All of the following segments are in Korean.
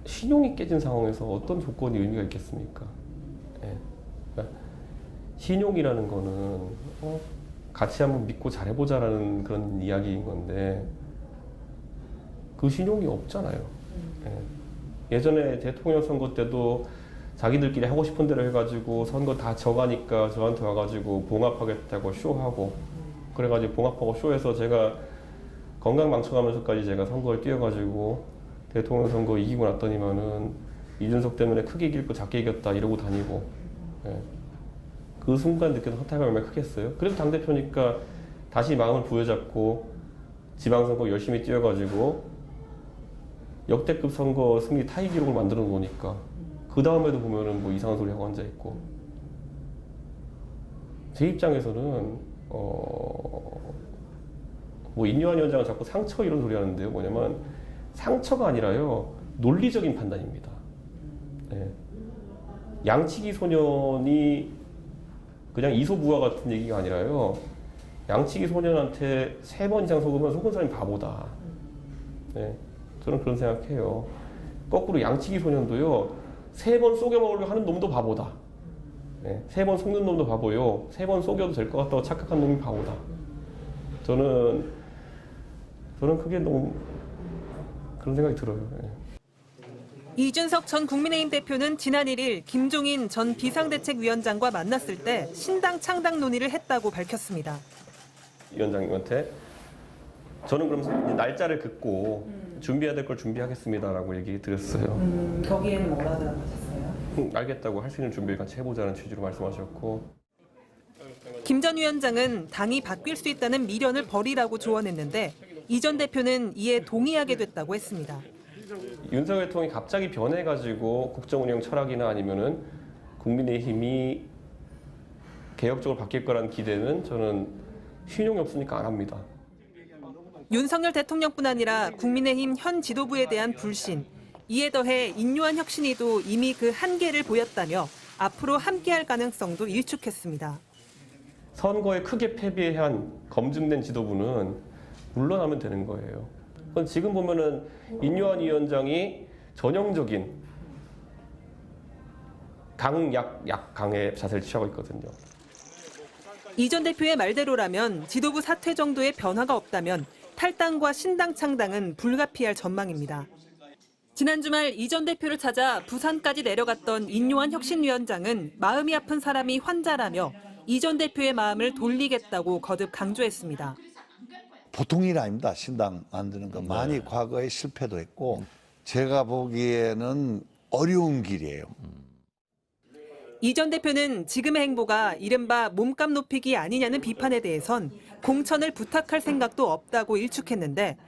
신용이 깨진 상황에서 어떤 조건이 의미가 있겠습니까? 예. 그러니까 신용이라는 거는 같이 한번 믿고 잘해보자라는 그런 이야기인 건데 그 신용이 없잖아요. 예. 예전에 대통령 선거 때도 자기들끼리 하고 싶은 대로 해가지고 선거 다 져가니까 저한테 와가지고 봉합하겠다고 쇼하고 그래가지고 봉합하고 쇼해서 제가 건강 망쳐가면서까지 제가 선거를 뛰어가지고 대통령 선거 이기고 났더니만은 이준석 때문에 크게 이길 거 작게 이겼다 이러고 다니고 예. 그 순간 느꼈던 허탈감이 얼마나 크겠어요. 그래도 당대표니까 다시 마음을 부여잡고 지방선거 열심히 뛰어가지고 역대급 선거 승리 타이 기록을 만들어 놓으니까 그 다음에도 보면은 뭐 이상한 소리 하고 앉아 있고 제 입장에서는 뭐 인요한 위원장은 자꾸 상처 이런 소리 하는데요. 뭐냐면 상처가 아니라요 논리적인 판단입니다. 네. 양치기 소년이 그냥 이소부화 같은 얘기가 아니라요 양치기 소년한테 3번 이상 속으면 속은 사람이 바보다. 네. 저는 그런 생각해요. 거꾸로 양치기 소년도요 3번 속여 먹으려고 하는 놈도 바보다. 네. 3번 속는 놈도 바보요 3번 속여도 될 것 같다고 착각한 놈이 바보다. 저는 그게 너무 그런 생각이 들어요. 네. 이준석 전 국민의힘 대표는 지난 1일 김종인 전 비상대책위원장과 만났을 때 신당 창당 논의를 했다고 밝혔습니다. 위원장님한테 저는 그럼 날짜를 긋고 준비해야 될 걸 준비하겠습니다라고 얘기 드렸어요. 거기에는 뭐라 대답하셨어요? 알겠다고 할 수 있는 준비를 같이 해보자는 취지로 말씀하셨고 김 전 위원장은 당이 바뀔 수 있다는 미련을 버리라고 조언했는데 이 전 대표는 이에 동의하게 됐다고 했습니다. 윤석열 대통령이 갑자기 변해가지고 국정운영 철학이나 아니면은 국민의힘이 개혁적으로 바뀔 거라는 기대는 저는 신용이 없으니까 안 합니다. 윤석열 대통령뿐 아니라 국민의힘 현 지도부에 대한 불신, 이에 더해 인요한 혁신위도 이미 그 한계를 보였다며 앞으로 함께할 가능성도 일축했습니다. 선거에 크게 패배한 검증된 지도부는 물러나면 되는 거예요. 그건 지금 보면은 인요한 위원장이 전형적인 강의 자세를 취하고 있거든요. 이 전 대표의 말대로라면 지도부 사퇴 정도의 변화가 없다면 탈당과 신당 창당은 불가피할 전망입니다. 지난 주말 이 전 대표를 찾아 부산까지 내려갔던 인요한 혁신위원장은 마음이 아픈 사람이 환자라며 이 전 대표의 마음을 돌리겠다고 거듭 강조했습니다. 보통 일 아닙니다. 신당 만드는 거. 많이 과거에 실패도 했고 제가 보기에는 어려운 길이에요. 이 전 대표는 지금의 행보가 이른바 몸값 높이기 아니냐는 비판에 대해선 공천을 부탁할 생각도 없다고 일축했는데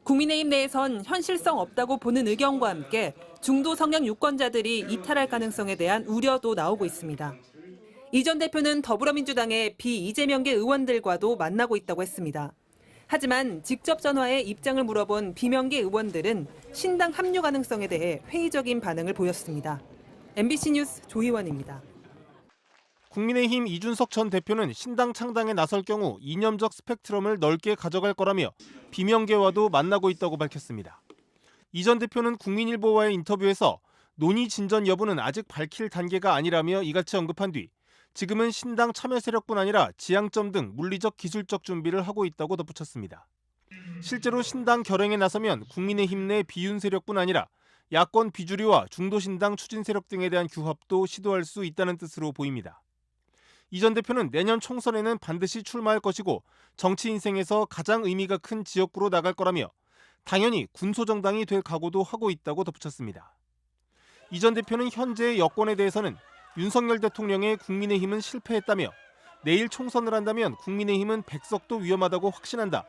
국민의힘 내에선 현실성 없다고 보는 의견과 함께 중도 성향 유권자들이 이탈할 가능성에 대한 우려도 나오고 있습니다. 이 전 대표는 더불어민주당의 비이재명계 의원들과도 만나고 있다고 했습니다. 하지만 직접 전화해 입장을 물어본 비명계 의원들은 신당 합류 가능성에 대해 회의적인 반응을 보였습니다. MBC 뉴스 조희원입니다. 국민의힘 이준석 전 대표는 신당 창당에 나설 경우 이념적 스펙트럼을 넓게 가져갈 거라며 비명계와도 만나고 있다고 밝혔습니다. 이 전 대표는 국민일보와의 인터뷰에서 논의 진전 여부는 아직 밝힐 단계가 아니라며 이같이 언급한 뒤 지금은 신당 참여 세력뿐 아니라 지향점 등 물리적 기술적 준비를 하고 있다고 덧붙였습니다. 실제로 신당 결행에 나서면 국민의힘 내 비윤 세력뿐 아니라 야권 비주류와 중도신당 추진 세력 등에 대한 규합도 시도할 수 있다는 뜻으로 보입니다. 이 전 대표는 내년 총선에는 반드시 출마할 것이고 정치 인생에서 가장 의미가 큰 지역구로 나갈 거라며 당연히 군소정당이 될 각오도 하고 있다고 덧붙였습니다. 이 전 대표는 현재의 여권에 대해서는 윤석열 대통령의 국민의힘은 실패했다며 내일 총선을 한다면 국민의힘은 100석도 위험하다고 확신한다.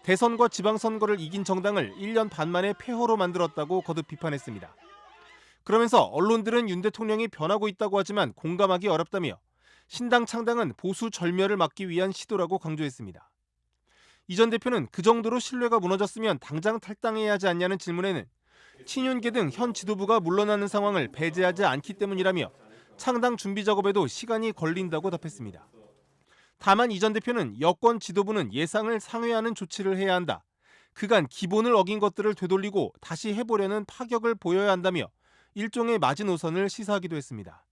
대선과 지방선거를 이긴 정당을 1년 반 만에 폐허로 만들었다고 거듭 비판했습니다. 그러면서 언론들은 윤 대통령이 변하고 있다고 하지만 공감하기 어렵다며 신당 창당은 보수 절멸을 막기 위한 시도라고 강조했습니다. 이 전 대표는 그 정도로 신뢰가 무너졌으면 당장 탈당해야 하지 않냐는 질문에는 친윤계 등 현 지도부가 물러나는 상황을 배제하지 않기 때문이라며 창당 준비 작업에도 시간이 걸린다고 답했습니다. 다만 이 전 대표는 여권 지도부는 예상을 상회하는 조치를 해야 한다. 그간 기본을 어긴 것들을 되돌리고 다시 해보려는 파격을 보여야 한다며 일종의 마지노선을 시사하기도 했습니다.